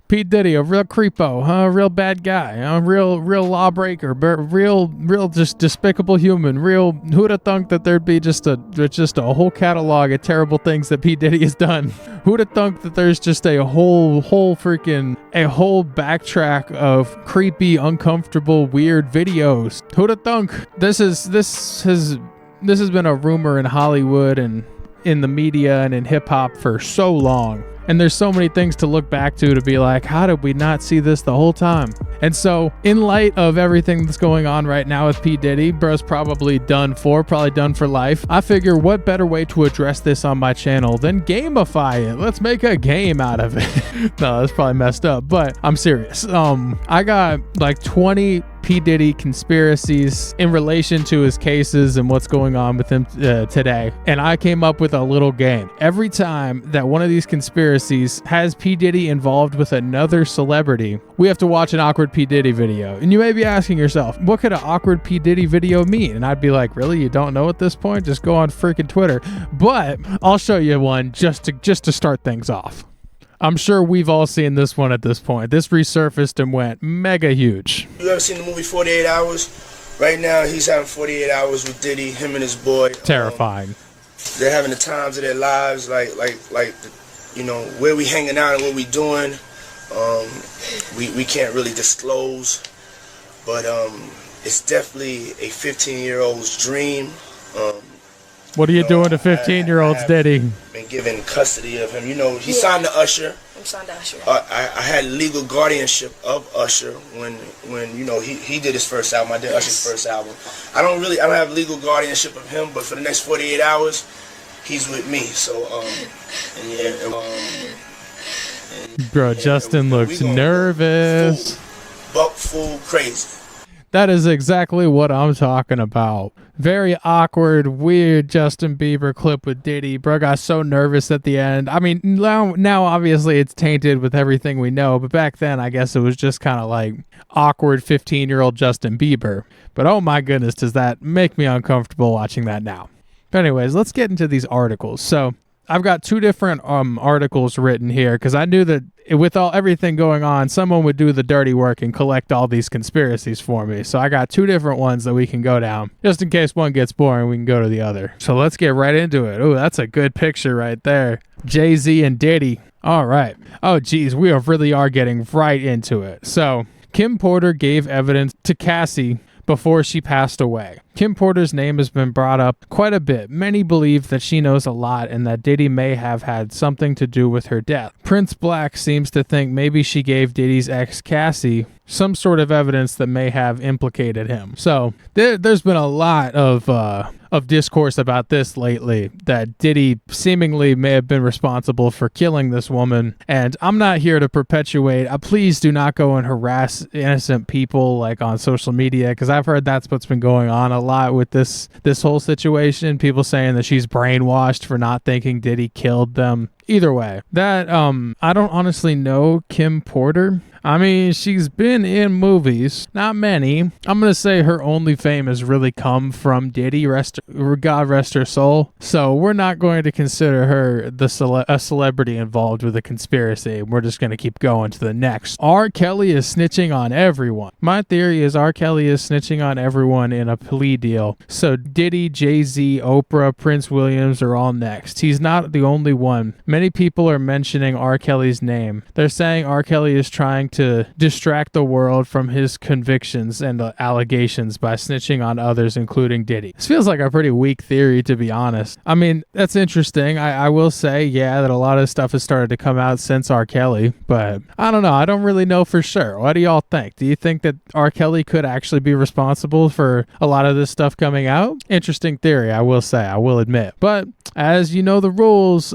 P. Diddy, a real creepo, huh? Real bad guy, a real lawbreaker, real just despicable human. Real, who'd have thunk that there'd be just a whole catalog of terrible things that P. Diddy has done? Who'd have thunk that there's just a whole backtrack of creepy, uncomfortable, weird videos? Who'd have thunk? This has been a rumor in Hollywood and in the media and in hip hop for so long. And there's so many things to look back to be like, how did we not see this the whole time? And so in light of everything that's going on right now with P. Diddy, bro's probably done for life. I figure what better way to address this on my channel than gamify it? Let's make a game out of it. No, that's probably messed up, but I'm serious. I got like 20 P. Diddy conspiracies in relation to his cases and what's going on with him today. And I came up with a little game. Every time that one of these conspiracies has P. Diddy involved with another celebrity, we have to watch an awkward P. Diddy video. And you may be asking yourself, what could an awkward P. Diddy video mean? And I'd be like, really? You don't know at this point? Just go on freaking Twitter. But I'll show you one just to start things off. I'm sure we've all seen this one at this point. This resurfaced and went mega huge. You ever seen the movie 48 Hours? Right now, he's having 48 hours with Diddy, him and his boy. Terrifying. They're having the times of their lives, like, you know, where we hanging out and what we doing. We can't really disclose, but it's definitely a 15-year-old's dream. What are you doing to 15-year-olds, Diddy? Been given custody of him. You know, he signed to Usher. I'm signed to Usher. I had legal guardianship of Usher when you know he did his first album. I did Usher's first album. I don't have legal guardianship of him, but for the next 48 hours, he's with me. So bro, Justin looks nervous. Full crazy. That is exactly what I'm talking about. Very awkward, weird Justin Bieber clip with Diddy. Bro got so nervous at the end. I mean, now obviously it's tainted with everything we know, but back then I guess it was just kind of like awkward 15-year-old Justin Bieber. But oh my goodness, does that make me uncomfortable watching that now. But anyways, let's get into these articles. So I've got two different articles written here because I knew that with everything going on, someone would do the dirty work and collect all these conspiracies for me. So I got two different ones that we can go down. Just in case one gets boring, we can go to the other. So let's get right into it. Oh, that's a good picture right there. Jay-Z and Diddy. All right. Oh, geez, we really are getting right into it. So Kim Porter gave evidence to Cassie before she passed away. Kim Porter's name has been brought up quite a bit. Many believe that she knows a lot and that Diddy may have had something to do with her death. Prince Black seems to think maybe she gave Diddy's ex Cassie some sort of evidence that may have implicated him. So there's been a lot of discourse about this lately, that Diddy seemingly may have been responsible for killing this woman. And I'm not here to perpetuate. Please do not go and harass innocent people like on social media, because I've heard that's what's been going on a lot with this whole situation. People saying that she's brainwashed for not thinking Diddy killed them. Either way, that I don't honestly know Kim Porter. I mean, she's been in movies, not many. I'm going to say her only fame has really come from Diddy, God rest her soul. So we're not going to consider her a celebrity involved with a conspiracy. We're just going to keep going to the next. R. Kelly is snitching on everyone. My theory is R. Kelly is snitching on everyone in a plea deal. So Diddy, Jay-Z, Oprah, Prince Williams are all next. He's not the only one. Many people are mentioning R. Kelly's name. They're saying R. Kelly is trying to distract the world from his convictions and allegations by snitching on others, including Diddy. This feels like a pretty weak theory, to be honest. I mean, that's interesting. I will say, yeah, that a lot of stuff has started to come out since R. Kelly, but I don't know. I don't really know for sure. What do y'all think? Do you think that R. Kelly could actually be responsible for a lot of this stuff coming out? Interesting theory, I will say. I will admit. But as you know the rules,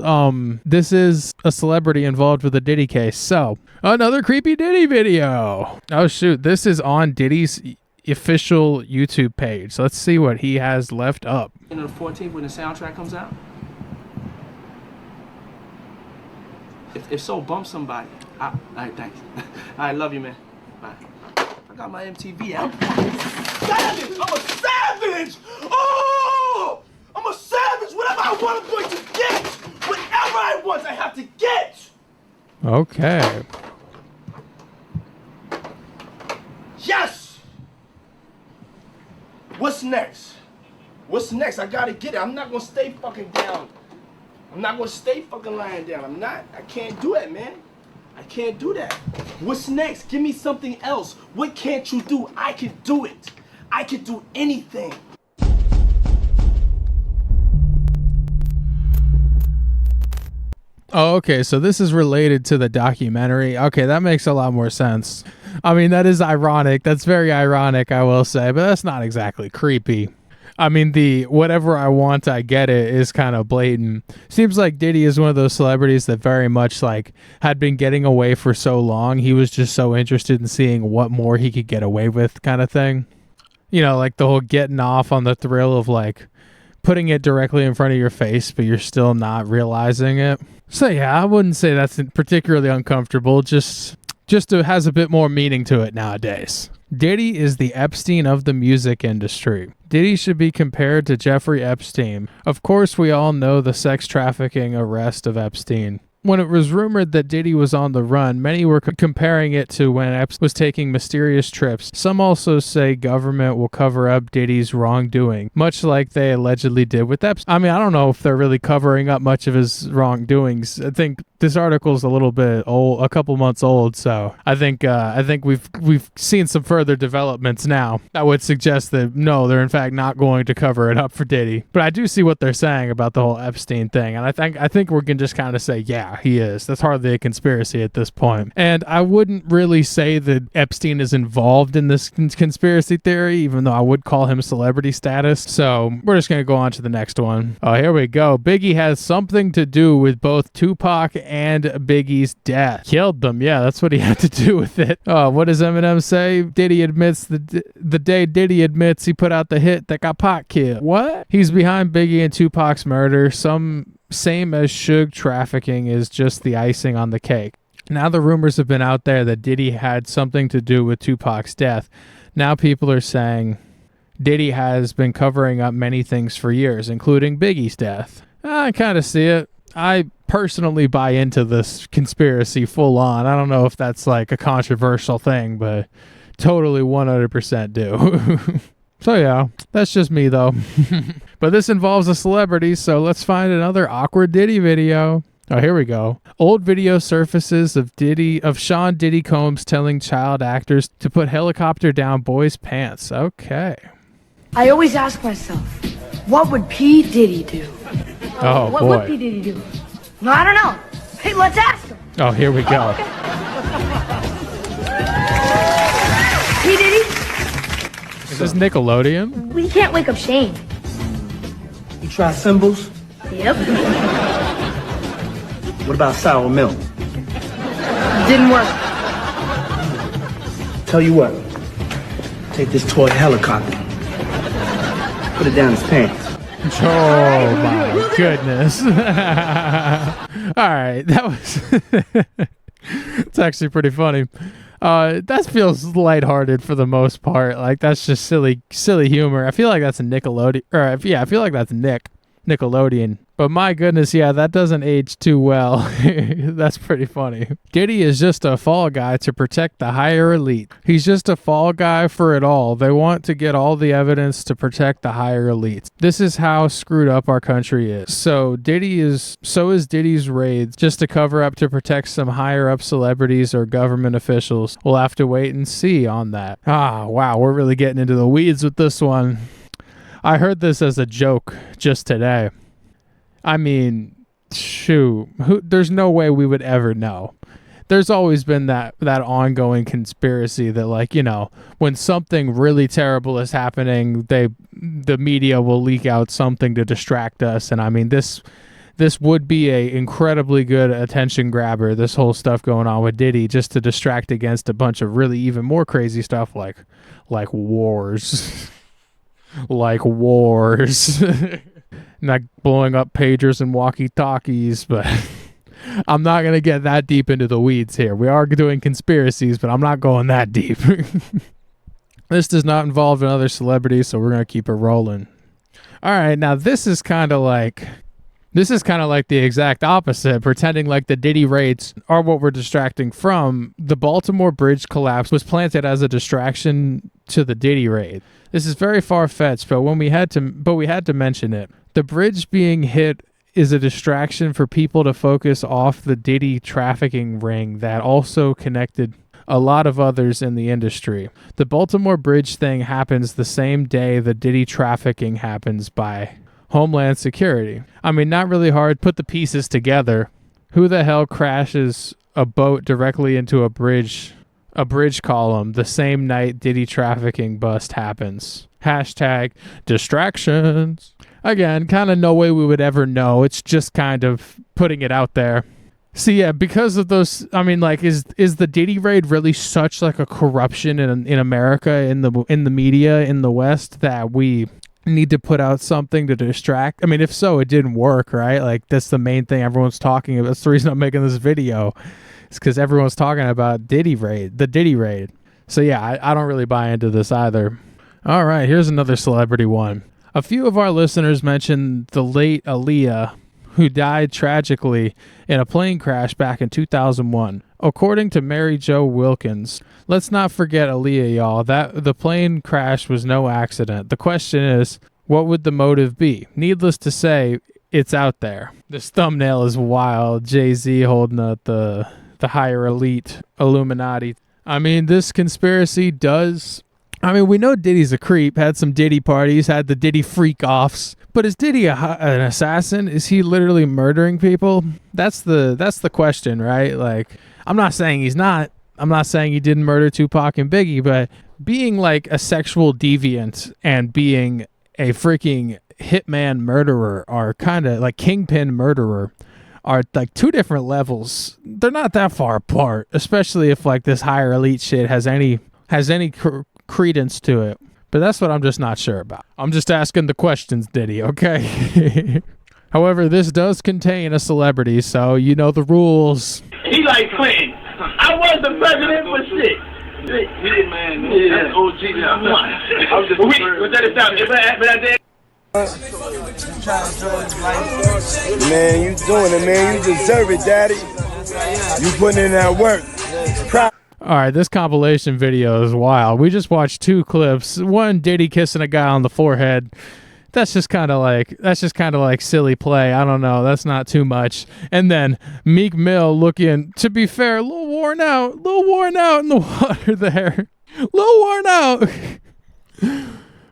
this is a celebrity involved with a Diddy case. So, another creepy Diddy video. Oh, shoot. This is on Diddy's official YouTube page. So let's see what he has left up. On the 14th when the soundtrack comes out? If so, bump somebody. All right, thanks. All right, love you, man. Bye. I got my MTV out. Savage! I'm a savage! Oh! I'm a savage! Whatever I want, I'm going to get! Whatever I want, I have to get! Okay. what's next? What's next? I gotta get it. I'm not gonna stay fucking down. I'm not gonna stay fucking lying down. I'm not. I can't do that, man. I can't do that. What's next? Give me something else. What can't you do? I can do it. I can do anything. Oh, okay, so this is related to the documentary. Okay, that makes a lot more sense. I mean, that is ironic. That's very ironic, I will say, but that's not exactly creepy. I mean, the whatever I want, I get it is kind of blatant. Seems like Diddy is one of those celebrities that very much like had been getting away for so long. He was just so interested in seeing what more he could get away with kind of thing. You know, like the whole getting off on the thrill of like putting it directly in front of your face, but you're still not realizing it. So yeah, I wouldn't say that's particularly uncomfortable. Just it has a bit more meaning to it nowadays. Diddy is the Epstein of the music industry. Diddy should be compared to Jeffrey Epstein. Of course, we all know the sex trafficking arrest of Epstein. When it was rumored that Diddy was on the run, many were comparing it to when Epstein was taking mysterious trips. Some also say government will cover up Diddy's wrongdoing, much like they allegedly did with Epstein. I mean, I don't know if they're really covering up much of his wrongdoings. I think this article's a little bit old, a couple months old, so I think we've seen some further developments now that would suggest that no, they're in fact not going to cover it up for Diddy. But I do see what they're saying about the whole Epstein thing, and I think we can just kind of say, yeah, he is. That's hardly a conspiracy at this point. And I wouldn't really say that Epstein is involved in this conspiracy theory, even though I would call him celebrity status. So we're just going to go on to the next one. Oh, here we go. Biggie has something to do with both Tupac and Biggie's death. Killed them. Yeah, that's what he had to do with it. What does Eminem say? Diddy admits the day Diddy admits he put out the hit that got Pac killed. What? He's behind Biggie and Tupac's murder. Same as Suge trafficking is just the icing on the cake. Now the rumors have been out there that Diddy had something to do with Tupac's death. Now people are saying Diddy has been covering up many things for years, including Biggie's death. I kind of see it. I personally buy into this conspiracy full on. I don't know if that's like a controversial thing, but totally 100% do. So yeah, that's just me though. But this involves a celebrity, so let's find another awkward Diddy video. Oh, here we go. Old video surfaces of Sean Diddy Combs telling child actors to put helicopter down boys' pants. Okay. I always ask myself, what would P. Diddy do? Oh, what boy. would P. Diddy do? No, I don't know. Hey, let's ask him. Oh, here we go. P. Diddy? Is this Nickelodeon? We can't wake up Shane. You try symbols? Yep. What about sour milk? Didn't work. Tell you what, take this toy helicopter, put it down his pants. Oh my goodness. All right, that was it's actually pretty funny. That feels lighthearted for the most part. Like that's just silly humor. I feel like that's a Nickelodeon, or yeah, I feel like that's Nickelodeon. But my goodness, yeah, that doesn't age too well. That's pretty funny. Diddy is just a fall guy to protect the higher elite. He's just a fall guy for it all. They want to get all the evidence to protect the higher elites. This is how screwed up our country is. So is Diddy's raids just to cover up to protect some higher up celebrities or government officials. We'll have to wait and see on that. Ah, wow, we're really getting into the weeds with this one. I heard this as a joke just today. I mean, shoot, there's no way we would ever know. There's always been that ongoing conspiracy that, like, you know, when something really terrible is happening, the media will leak out something to distract us. And I mean, this would be a incredibly good attention grabber, this whole stuff going on with Diddy, just to distract against a bunch of really even more crazy stuff like wars. Like wars. Not blowing up pagers and walkie-talkies, but I'm not going to get that deep into the weeds here. We are doing conspiracies, but I'm not going that deep. This does not involve another celebrity, so we're going to keep it rolling. All right, now this is kind of like This is kind of like the exact opposite, pretending like the Diddy raids are what we're distracting from. The Baltimore bridge collapse was planted as a distraction to the Diddy raid. This is very far-fetched, but we had to mention it. The bridge being hit is a distraction for people to focus off the Diddy trafficking ring that also connected a lot of others in the industry. The Baltimore bridge thing happens the same day the Diddy trafficking happens by Homeland Security. I mean, not really hard. Put the pieces together. Who the hell crashes a boat directly into a bridge column the same night Diddy trafficking bust happens? Hashtag distractions. Again, kind of no way we would ever know. It's just kind of putting it out there. So yeah, because of those, I mean, like, is the Diddy raid really such like a corruption in America, in the media, in the West, that we need to put out something to distract? I mean, if so, it didn't work, right? Like, that's the main thing everyone's talking about. That's the reason I'm making this video. It's because everyone's talking about the Diddy raid. So yeah, I don't really buy into this either. All right, here's another celebrity one. A few of our listeners mentioned the late AALIYAH, who died tragically in a plane crash back in 2001. According to Mary Jo Wilkins, let's not forget AALIYAH, y'all. That the plane crash was no accident. The question is, what would the motive be? Needless to say, it's out there. This thumbnail is wild. Jay-Z holding up the higher elite Illuminati. I mean, this conspiracy does... I mean, we know Diddy's a creep, had some Diddy parties, had the Diddy freak-offs. But is Diddy an assassin? Is he literally murdering people? That's the question, right? Like, I'm not saying he's not. I'm not saying he didn't murder Tupac and Biggie, but being like a sexual deviant and being a freaking hitman murderer are kind of like kingpin murderer are like two different levels. They're not that far apart, especially if like this higher elite shit has any credence to it. But that's what I'm just not sure about. I'm just asking the questions, Diddy, okay? However, this does contain a celebrity, so you know the rules. He like Clinton. I was the president for shit. Yeah, man. Yeah. That's OG. I was just was that Man, you doing it, man. You deserve it, daddy. You putting in that work. All right, this compilation video is wild. We just watched two clips. One, Diddy kissing a guy on the forehead. That's just kind of like silly play. I don't know. That's not too much. And then Meek Mill looking, to be fair, a little worn out in the water there. A little worn out.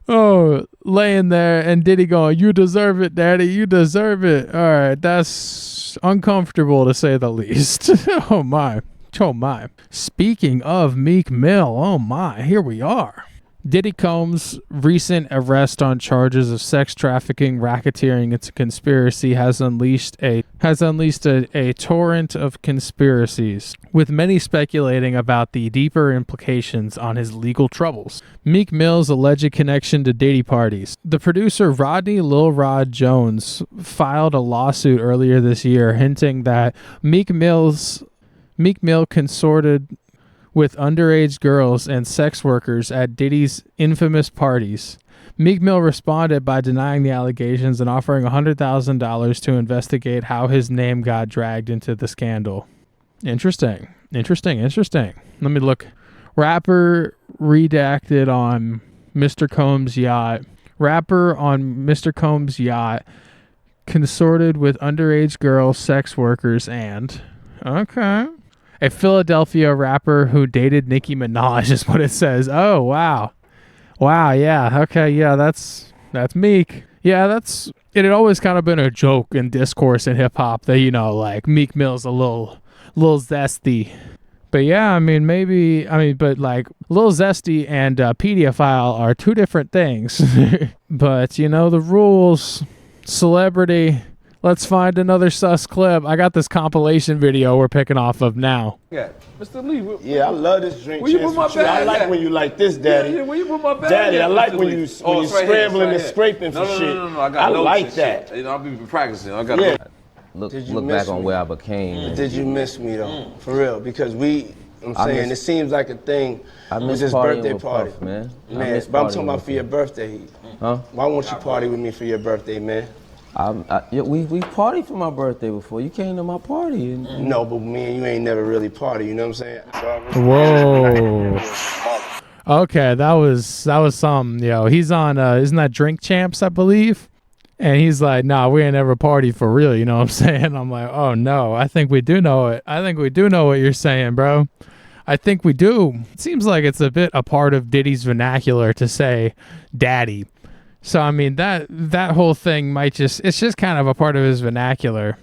Oh, laying there and Diddy going, "You deserve it, daddy. You deserve it." All right, that's uncomfortable to say the least. Oh my. Oh my. Speaking of Meek Mill, oh my, here we are. Diddy Combs' recent arrest on charges of sex trafficking, racketeering, and conspiracy has unleashed a torrent of conspiracies, with many speculating about the deeper implications on his legal troubles. Meek Mill's alleged connection to Diddy parties. The producer Rodney Lil Rod Jones filed a lawsuit earlier this year hinting that Meek Mill consorted with underage girls and sex workers at Diddy's infamous parties. Meek Mill responded by denying the allegations and offering $100,000 to investigate how his name got dragged into the scandal. Interesting. Let me look. Rapper redacted on Mr. Combs' yacht. Rapper on Mr. Combs' yacht consorted with underage girls, sex workers, and... Okay. A Philadelphia rapper who dated Nicki Minaj is what it says. Oh, wow. Wow, yeah. Okay, yeah, that's Meek. Yeah, it had always kind of been a joke in discourse in hip-hop that, you know, like, Meek Mill's a little zesty. But yeah, but like, Lil Zesty and pedophile are two different things. But, you know, the rules, celebrity... Let's find another sus clip. I got this compilation video we're picking off of now. Yeah, Mr. Lee. Yeah, I love this drink. Where you put my bag? I like when you like this, Daddy. Yeah, where you put my bag? Daddy, I like Mr. when Lee? you scrambling and scraping for shit. No. I got like that. You know, I'll be practicing. I got Look back on where I became. Did you miss me though? For real, because it seems like a thing. I miss this partying birthday with party, man. But I'm talking about for your birthday. Huh? Why won't you party with me for your birthday, man? Yeah, we partied for my birthday before. You came to my party. And No, but me and you ain't never really party. You know what I'm saying? Whoa. Okay, that was something, yo. He's on isn't that Drink Champs, I believe? And he's like, nah, we ain't ever party for real, you know what I'm saying? I'm like, oh no, I think we do know it. I think we do know what you're saying, bro. I think we do. It seems like it's a bit a part of Diddy's vernacular to say daddy. So I mean that whole thing might it's just kind of a part of his vernacular.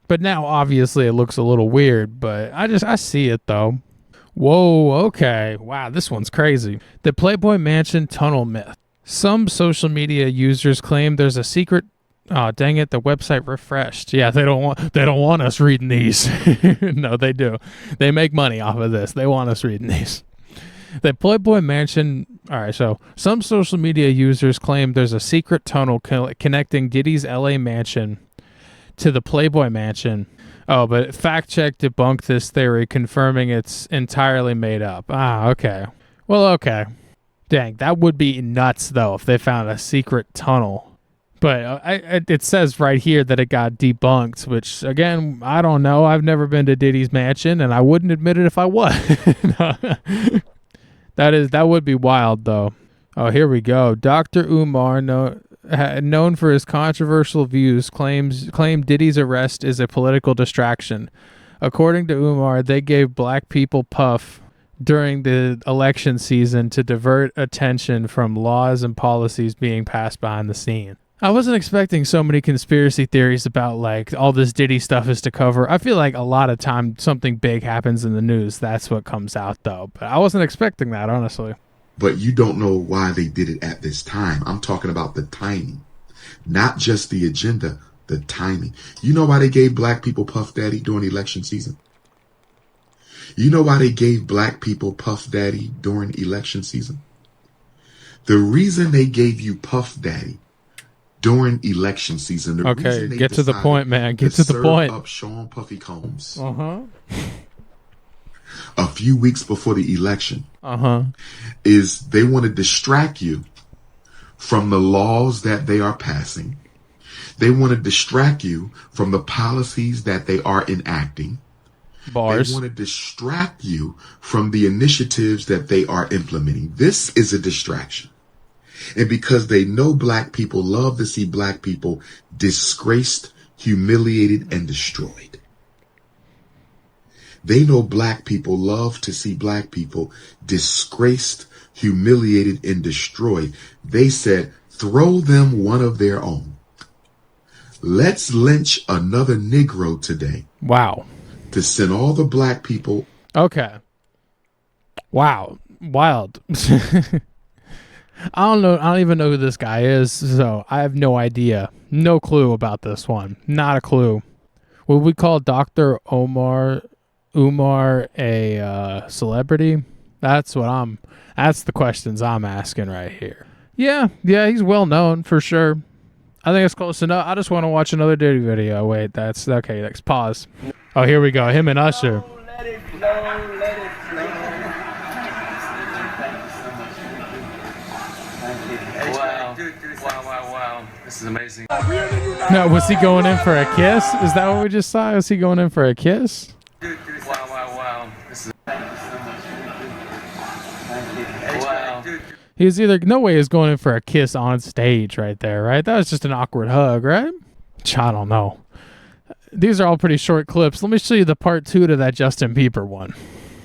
But now obviously it looks a little weird, but I see it though. Whoa, okay. Wow, this one's crazy. The Playboy Mansion tunnel myth. Some social media users claim there's a secret. Oh, dang it, the website refreshed. Yeah, they don't want us reading these. No, they do. They make money off of this. They want us reading these. The Playboy Mansion. All right, so some social media users claim there's a secret tunnel connecting Diddy's LA mansion to the Playboy Mansion. Oh, but fact check debunked this theory, confirming it's entirely made up. Ah, okay. Well, okay. Dang, that would be nuts, though, if they found a secret tunnel. But it says right here that it got debunked, which, again, I don't know. I've never been to Diddy's mansion, and I wouldn't admit it if I was. That would be wild, though. Oh, here we go. Dr. Umar, known for his controversial views, claimed Diddy's arrest is a political distraction. According to Umar, they gave black people puff during the election season to divert attention from laws and policies being passed behind the scene. I wasn't expecting so many conspiracy theories about like all this Diddy stuff is to cover. I feel like a lot of time something big happens in the news. That's what comes out though. But I wasn't expecting that, honestly. But you don't know why they did it at this time. I'm talking about the timing, not just the agenda, the timing. You know why they gave black people Puff Daddy during election season? You know why they gave black people Puff Daddy during election season? The reason they gave you Puff Daddy during election season. The okay, get to the point, man. Get to the point. Up Sean Puffy Combs. Uh-huh. A few weeks before the election. Uh-huh. Is they want to distract you from the laws that they are passing. They want to distract you from the policies that they are enacting. Bars. They want to distract you from the initiatives that they are implementing. This is a distraction. And because they know black people love to see black people disgraced, humiliated, and destroyed. They know black people love to see black people disgraced, humiliated, and destroyed. They said, throw them one of their own. Let's lynch another Negro today. Wow. To send all the black people. Okay. Wow. Wild. I don't know. I don't even know who this guy is, so I have no idea. No clue about this one. Not a clue. Would we call Dr. Umar a celebrity? That's the questions I'm asking right here. Yeah, he's well known for sure. I think it's close enough. I just want to watch another Diddy video. Wait, that's okay. Let's pause. Oh, here we go. Him and Usher. Let it flow, let it flow. Wow. This is amazing. No, was he going in for a kiss? Is that what we just saw? Was he going in for a kiss? Wow. This is He was either, no way he was going in for a kiss on stage right there, right? That was just an awkward hug, right? I don't know. These are all pretty short clips. Let me show you the part 2 to that Justin Bieber one.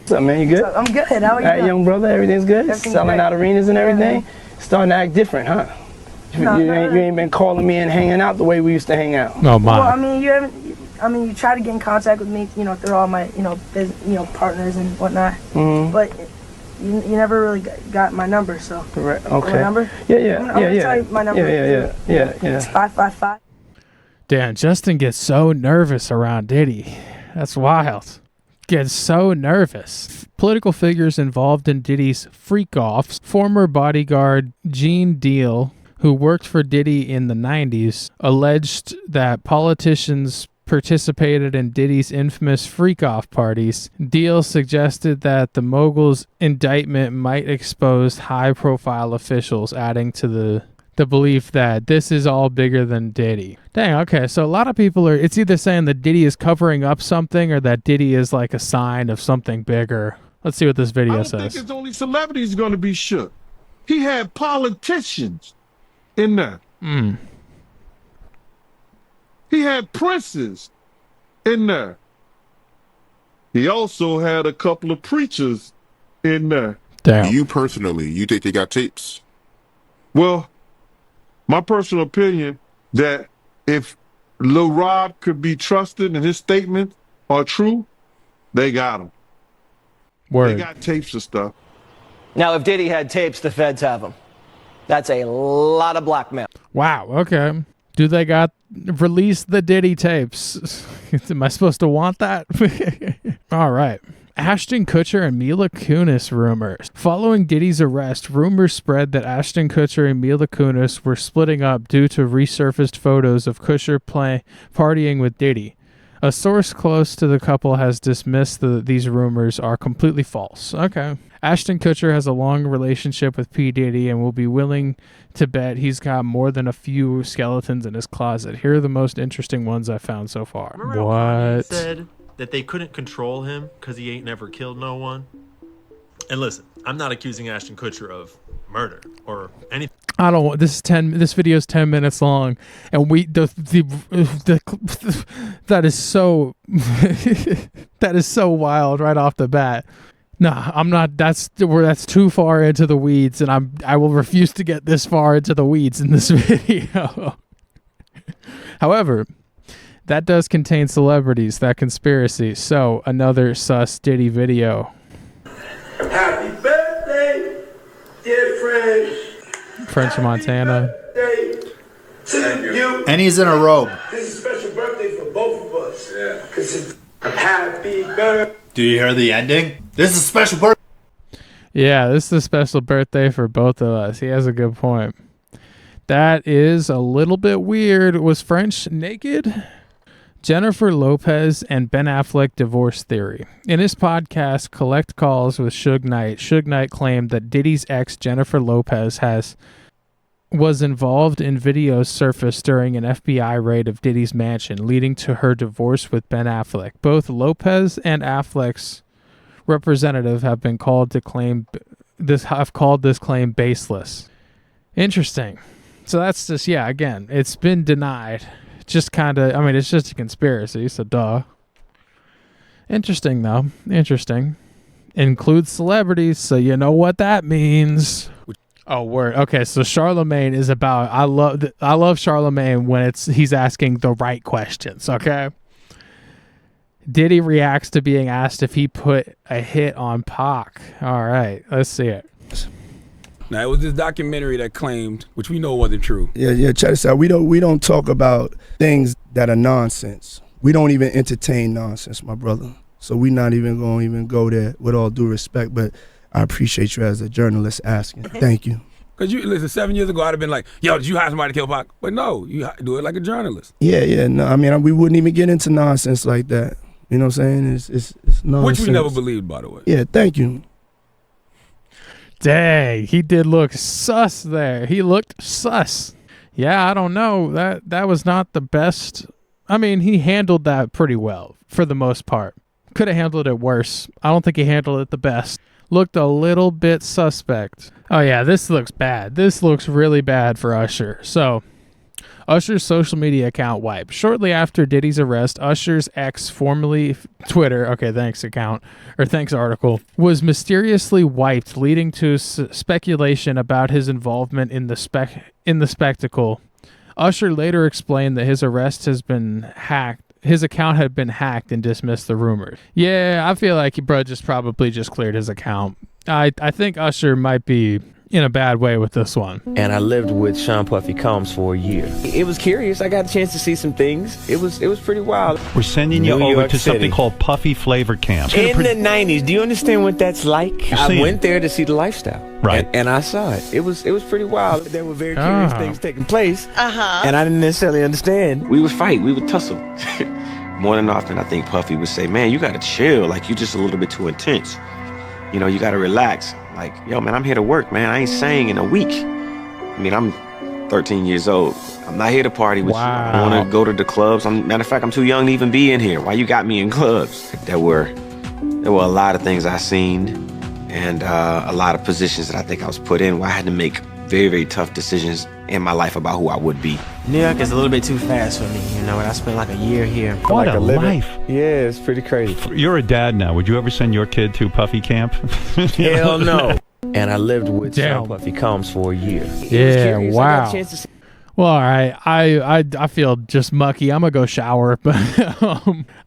What's up, man? You good? I'm good. How are you? All right, young brother, everything's good? Everything's Selling great. out arenas and everything? Starting to act different, huh? You ain't been calling me and hanging out the way we used to hang out. Oh, my. Well, I mean, you try to get in contact with me, through all my, partners and whatnot. Mm-hmm. But you never really got my number, so. Right. Okay. My number? Yeah. I'm gonna tell you my number. Yeah. It's 555. Damn, Justin gets so nervous around Diddy. That's wild. Gets so nervous. Political figures involved in Diddy's freak-offs. Former bodyguard Gene Deal, who worked for Diddy in the 90s, alleged that politicians participated in Diddy's infamous freak-off parties. Deal suggested that the mogul's indictment might expose high-profile officials, adding to the belief that this is all bigger than Diddy. Dang, okay, so a lot of people are, it's either saying that Diddy is covering up something or that Diddy is like a sign of something bigger. Let's see what this video says. I don't think it's only celebrities going to be shook. He had politicians in there. He had princes in there. He also had a couple of preachers in there. Damn. You personally, you think they got tapes? Well, my personal opinion that if Lil Rob could be trusted and his statements are true, they got him. Word. They got tapes and stuff. Now, if Diddy had tapes, the feds have them. That's a lot of blackmail. Wow, okay. Do they got release the Diddy tapes? Am I supposed to want that? All right. Ashton Kutcher and Mila Kunis rumors. Following Diddy's arrest, rumors spread that Ashton Kutcher and Mila Kunis were splitting up due to resurfaced photos of Kutcher partying with Diddy. A source close to the couple has dismissed these rumors are completely false. Okay. Ashton Kutcher has a long relationship with P. Diddy and will be willing to bet he's got more than a few skeletons in his closet. Here are the most interesting ones I found so far. Remember what? How Kanye said that they couldn't control him because he ain't never killed no one? And listen, I'm not accusing Ashton Kutcher of murder or anything. I don't want this video is 10 minutes long, and that is so that is so wild right off the bat. Nah, I'm not. That's too far into the weeds, and I will refuse to get this far into the weeds in this video. However, that does contain celebrities, that conspiracy. So another sus Diddy video. Happy birthday, dear French. French Montana. And he's in a robe. This is a special birthday for both of us. Yeah. Because it's happy birthday. Do you hear the ending? This is a special birthday. Yeah, this is a special birthday for both of us. He has a good point. That is a little bit weird. Was French naked? Jennifer Lopez and Ben Affleck divorce theory. In his podcast, Collect Calls with Suge Knight claimed that Diddy's ex, Jennifer Lopez, was involved in videos surfaced during an FBI raid of Diddy's mansion, leading to her divorce with Ben Affleck. Both Lopez and Affleck's representative have been called this claim baseless. Interesting. So that's just, yeah, again, it's been denied. Just kind of, I mean, it's just a conspiracy, so duh. Interesting, though. Interesting. Includes celebrities, so you know what that means. Oh, word. Okay, so Charlemagne is about, I love Charlemagne when he's asking the right questions, okay? Diddy reacts to being asked if he put a hit on Pac. All right, let's see it. Now, it was this documentary that claimed, which we know wasn't true. Yeah, check this out. We don't talk about things that are nonsense. We don't even entertain nonsense, my brother. So we're not even going to go there, with all due respect, but I appreciate you as a journalist asking. Thank you. Because listen, 7 years ago, I'd have been like, yo, did you hire somebody to kill Pac? But no, you do it like a journalist. Yeah, no, I mean, we wouldn't even get into nonsense like that. You know what I'm saying? It's nonsense. Which we never believed, by the way. Yeah, thank you. Dang, he did look sus there. He looked sus. Yeah, I don't know. That was not the best. I mean, he handled that pretty well for the most part. Could have handled it worse. I don't think he handled it the best. Looked a little bit suspect. Oh yeah, this looks bad. This looks really bad for Usher. So, Usher's social media account wiped. Shortly after Diddy's arrest, Usher's ex, formerly Twitter, thanks article, was mysteriously wiped, leading to speculation about his involvement in the spectacle. Usher later explained that his arrest has been hacked. His account had been hacked and dismissed the rumors. Yeah, I feel like bro probably just cleared his account. I think Usher might be in a bad way with this one. And I lived with Sean Puffy Combs for a year. It was curious. I got a chance to see some things. It was pretty wild. We're sending you over to something called Puffy Flavor Camp. In the 90s. Do you understand what that's like? I went there to see the lifestyle. Right. And I saw it. It was pretty wild. There were very curious things taking place. And I didn't necessarily understand. We would fight. We would tussle. More than often, I think Puffy would say, man, you got to chill. Like, you just a little bit too intense. You know, you got to relax. Like, yo, man, I'm here to work, man. I ain't sang in a week. I mean, I'm 13 years old. I'm not here to party with you. I Wow. want to go to the clubs. Matter of fact, I'm too young to even be in here. Why you got me in clubs? There were a lot of things I seen and a lot of positions that I think I was put in where I had to make very, very tough decisions in my life about who I would be. New York is a little bit too fast for me, you know, and I spent like a year here. What a life. Yeah, it's pretty crazy. You're a dad now. Would you ever send your kid to Puffy camp? Hell no. And I lived with Damn. Sean Puffy Combs for a year. Yeah, I got wow. a chance to see. Well, all right. I feel just mucky. I'm gonna go shower, but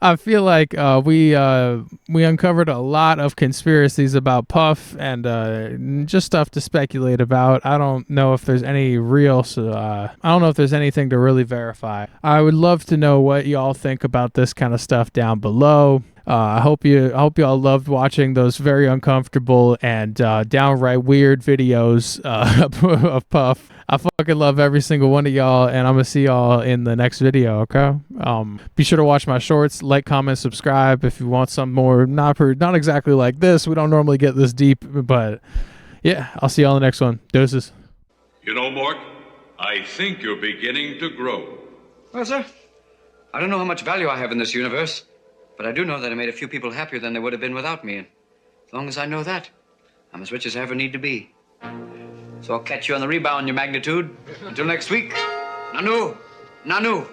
I feel like we uncovered a lot of conspiracies about Puff and just stuff to speculate about. I don't know if there's any real. I don't know if there's anything to really verify. I would love to know what y'all think about this kind of stuff down below. I hope y'all loved watching those very uncomfortable and downright weird videos of Puff. I fucking love every single one of y'all, and I'm gonna see y'all in the next video. Okay. Be sure to watch my shorts, like, comment, subscribe if you want some more. Not exactly like this. We don't normally get this deep, but yeah. I'll see y'all in the next one. Deuces. You know, Mork, I think you're beginning to grow. Well, sir, I don't know how much value I have in this universe, but I do know that I made a few people happier than they would have been without me. And as long as I know that, I'm as rich as I ever need to be. So I'll catch you on the rebound, your magnitude. Until next week, Nanu, Nanu.